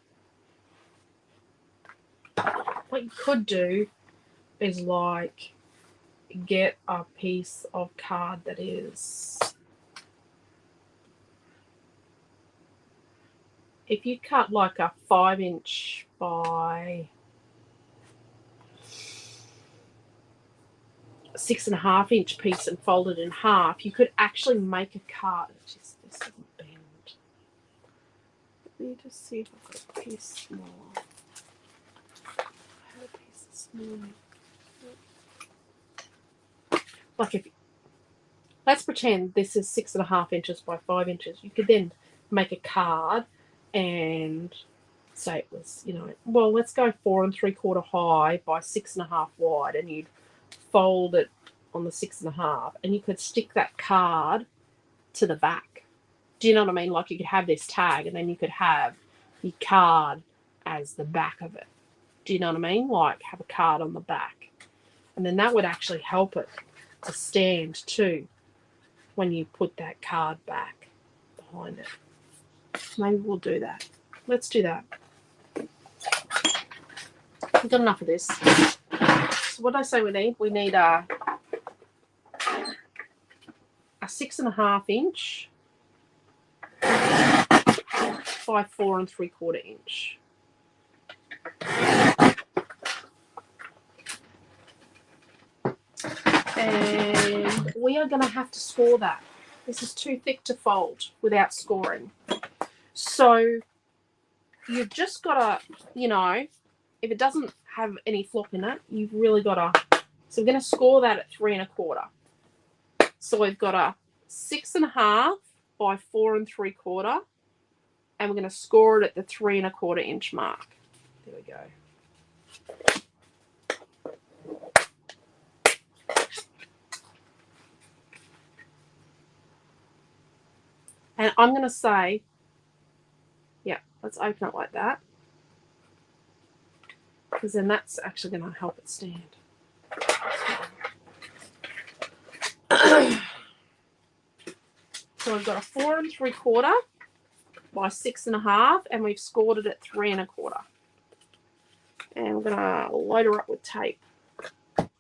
what you could do is like get a piece of card that is if you cut like a 5-inch by 6.5-inch piece and fold it in half, you could actually make a card. Just this doesn't bend. Let me just see if I've got a piece smaller. I had a piece smaller. Like if, let's pretend this is 6.5 inches by 5 inches. You could then make a card and say it was, you know, well, let's go 4 3/4 high by 6.5 wide, and you'd fold it on the 6.5, and you could stick that card to the back. Do you know what I mean? Like you could have this tag, and then you could have the card as the back of it. Do you know what I mean? Like have a card on the back, and then that would actually help it to stand too when you put that card back behind it. Maybe we'll do that. Let's do that. We've got enough of this. So what did I say we need? We need a 6.5 inch by 4 3/4 inch. And we are going to have to score that. This is too thick to fold without scoring. So you've just got to, you know, if it doesn't have any flop in it, you've really got to, so we're going to score that at 3 1/4. So we've got a 6.5 by 4 3/4, and we're going to score it at the 3 1/4 inch mark. There we go. And I'm going to say, yeah, let's open it like that, because then that's actually going to help it stand. So we've got a 4 3/4 by 6.5, and we've scored it at 3 1/4. And we're going to load her up with tape on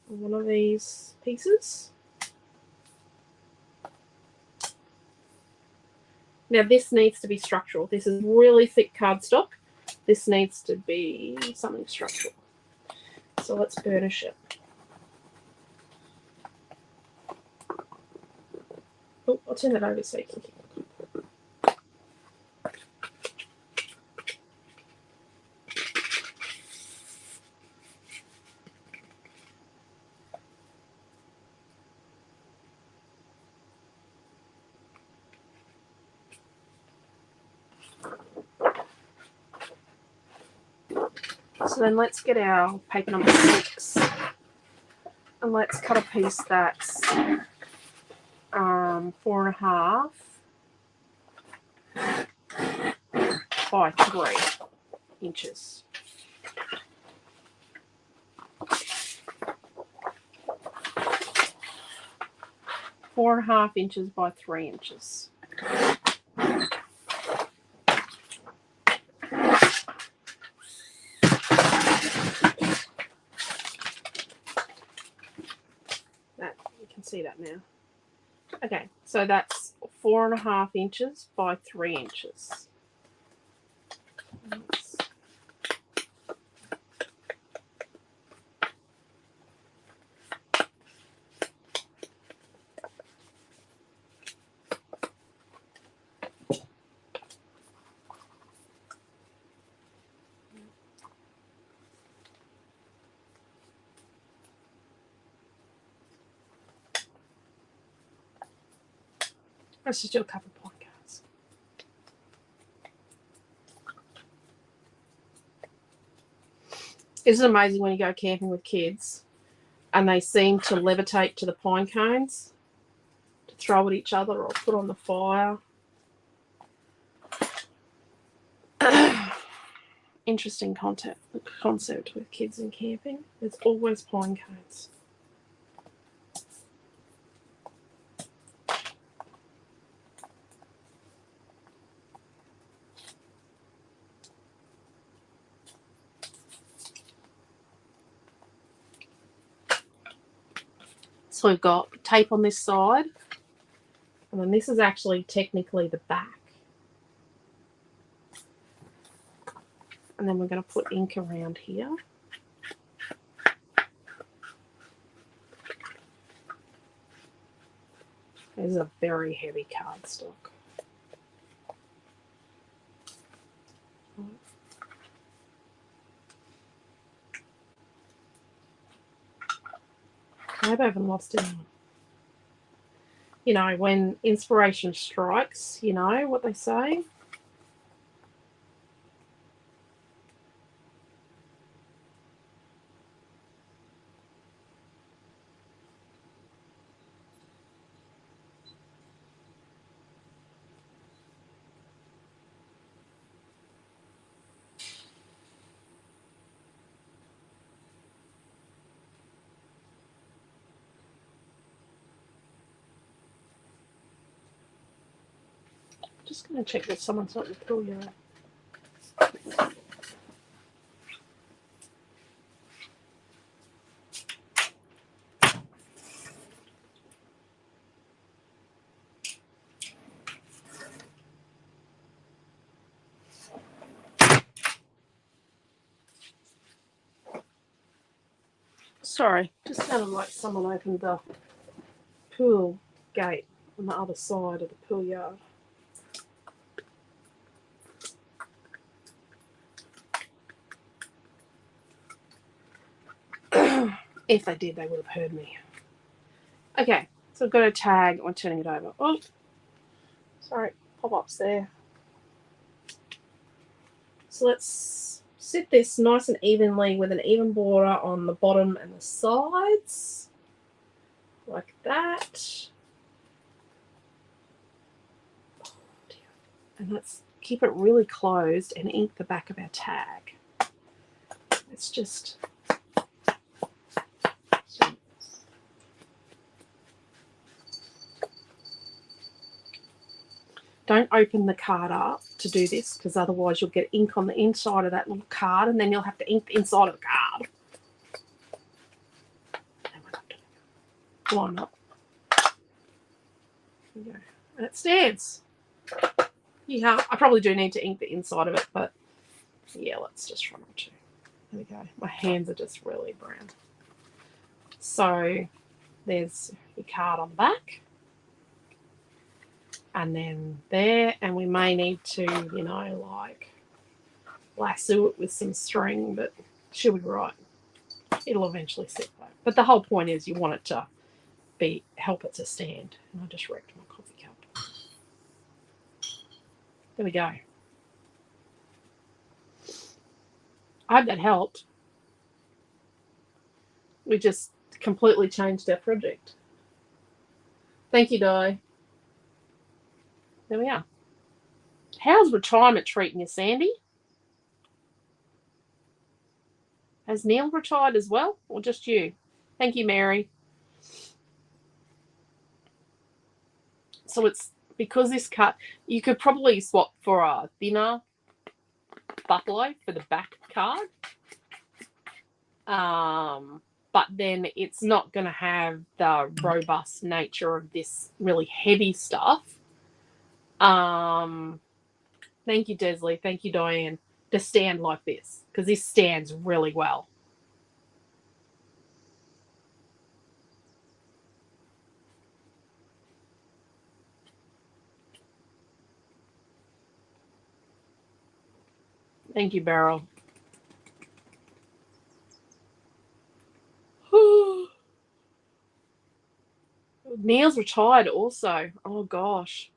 one of these pieces. Now this needs to be structural. This is really thick cardstock. This needs to be something structural. So let's burnish it. Oh, I'll turn that over so you can keep it. So then let's get our paper number 6, and let's cut a piece that's 4.5 by 3 inches. 4.5 inches by 3 inches. See that now. Okay, so that's 4.5 inches by 3 inches. Let's just do a couple of point cards. Isn't it amazing when you go camping with kids and they seem to levitate to the pine cones to throw at each other or put on the fire? Interesting concept with kids and camping. There's always pine cones. So we've got tape on this side, and then this is actually technically the back. And then we're going to put ink around here. This is a very heavy cardstock. I hope I haven't lost anyone. You know, when inspiration strikes, you know what they say? Just going to check that someone's not in the pool yard. Sorry, just sounded like someone opened the pool gate on the other side of the pool yard. If they did, they would have heard me. Okay, so I've got a tag. I'm turning it over. Oh, sorry, pop-ups there. So let's sit this nice and evenly with an even border on the bottom and the sides. Like that. Oh, dear. And let's keep it really closed and ink the back of our tag. It's just... Don't open the card up to do this, because otherwise you'll get ink on the inside of that little card, and then you'll have to ink the inside of the card. Line up. There we go. And it stands. Yeah, I probably do need to ink the inside of it, but yeah, let's just try not to. There we go. My hands are just really brown. So there's your card on the back. And then there, and we may need to, you know, like lasso it with some string, but she'll be right. It'll eventually sit though. But the whole point is you want it to help it to stand. And I just wrecked my coffee cup. There we go. I hope that helped. We just completely changed our project. Thank you, Di. There we are. How's retirement treating you, Sandy? Has Neil retired as well, or just you? Thank you, Mary. So it's because this cut, you could probably swap for a thinner buffalo for the back card. But then it's not going to have the robust nature of this really heavy stuff. Thank you, Desley. Thank you, Diane. To stand like this, because this stands really well. Thank you, Beryl. Neil's retired also. Oh, gosh.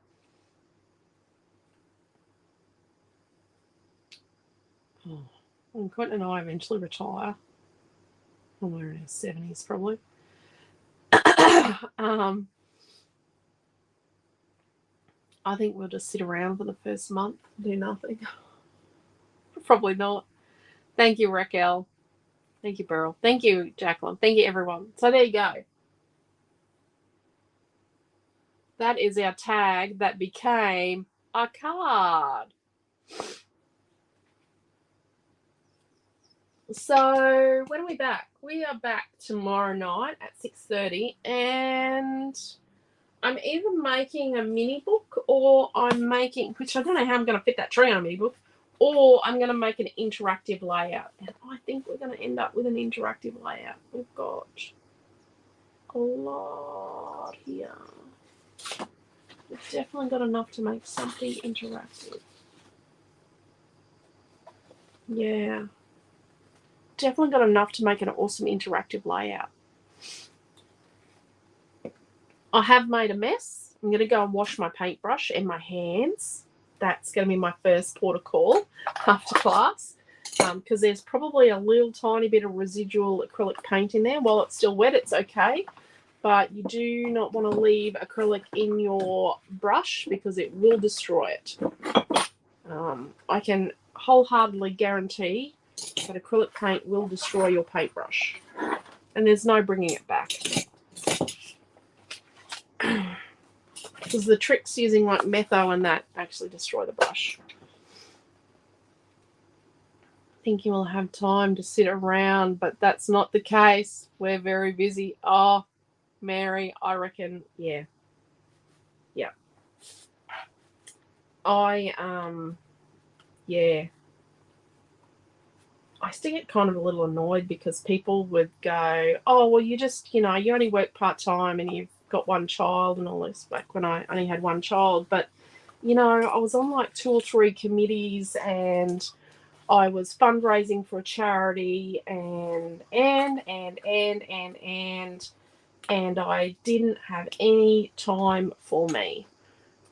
Oh, well, Quentin and I eventually retire. When we're in our 70s, probably. I think we'll just sit around for the first month and do nothing. Probably not. Thank you, Raquel. Thank you, Beryl. Thank you, Jacqueline. Thank you, everyone. So there you go. That is our tag that became a card. So when are we back? We are back tomorrow night at 6:30, and I'm either making a mini book or I'm making, which I don't know how I'm going to fit that tree on a mini book, or I'm going to make an interactive layout. And I think we're going to end up with an interactive layout. We've got a lot here. We've definitely got enough to make something interactive. Yeah. Definitely got enough to make an awesome interactive layout. I have made a mess. I'm going to go and wash my paintbrush and my hands. That's going to be my first port of call after class, because there's probably a little tiny bit of residual acrylic paint in there. While it's still wet, it's okay, but you do not want to leave acrylic in your brush because it will destroy it. I can wholeheartedly guarantee that acrylic paint will destroy your paintbrush, and there's no bringing it back. Because the tricks using like metho and that actually destroy the brush. Thinking we'll have time to sit around, but that's not the case. We're very busy. Oh, Mary, I reckon, yeah. Yeah. Yeah. I still get kind of a little annoyed because people would go, oh, well, you just, you only work part-time and you've got one child and all this, back when I only had one child. But, I was on like 2 or 3 committees and I was fundraising for a charity and I didn't have any time for me.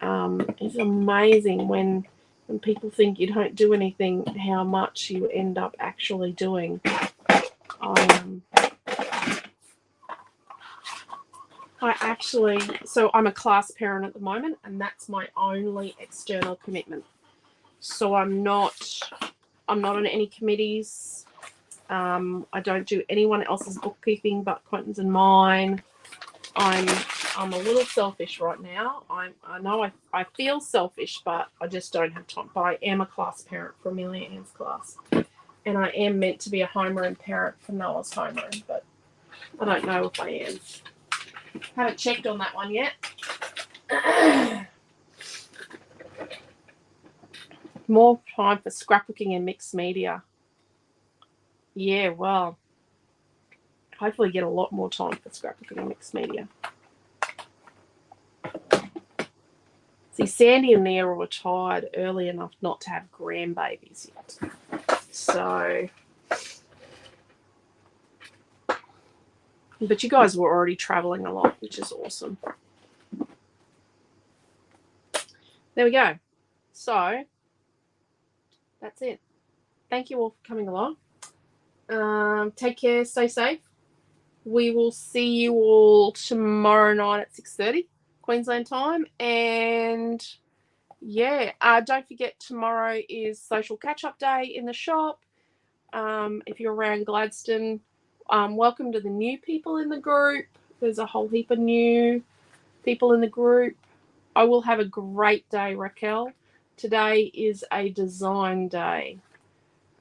It's amazing when people think you don't do anything, how much you end up actually doing. So I'm a class parent at the moment, and that's my only external commitment. So I'm not on any committees. I don't do anyone else's bookkeeping but Quentin's and mine. I'm a little selfish right now. I know I feel selfish, but I just don't have time. But I am a class parent for Amelia Ann's class, and I am meant to be a homeroom parent for Noah's homeroom, but I don't know if I am. Haven't checked on that one yet. More time for scrapbooking and mixed media. Yeah, well, hopefully get a lot more time for scrapbooking and mixed media. See, Sandy and Nia were retired early enough not to have grandbabies yet. So, but you guys were already traveling a lot, which is awesome. There we go. So, that's it. Thank you all for coming along. Take care. Stay safe. We will see you all tomorrow night at 6:30 Queensland time. And yeah, don't forget, tomorrow is social catch-up day in the shop. If you're around Gladstone, welcome to the new people in the group. There's a whole heap of new people in the group. I will have a great day, Raquel. Today is a design day.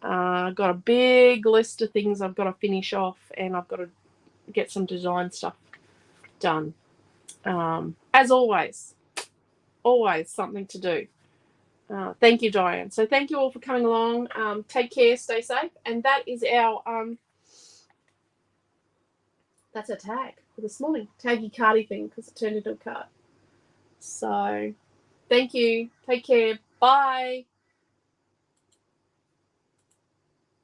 I've got a big list of things I've got to finish off, and I've got to get some design stuff done. As always something to do. Thank you, Diane. So thank you all for coming along. Take care, stay safe. And that is our that's a tag for this morning. Taggy cardy thing, because it turned into a card. So thank you. Take care. Bye.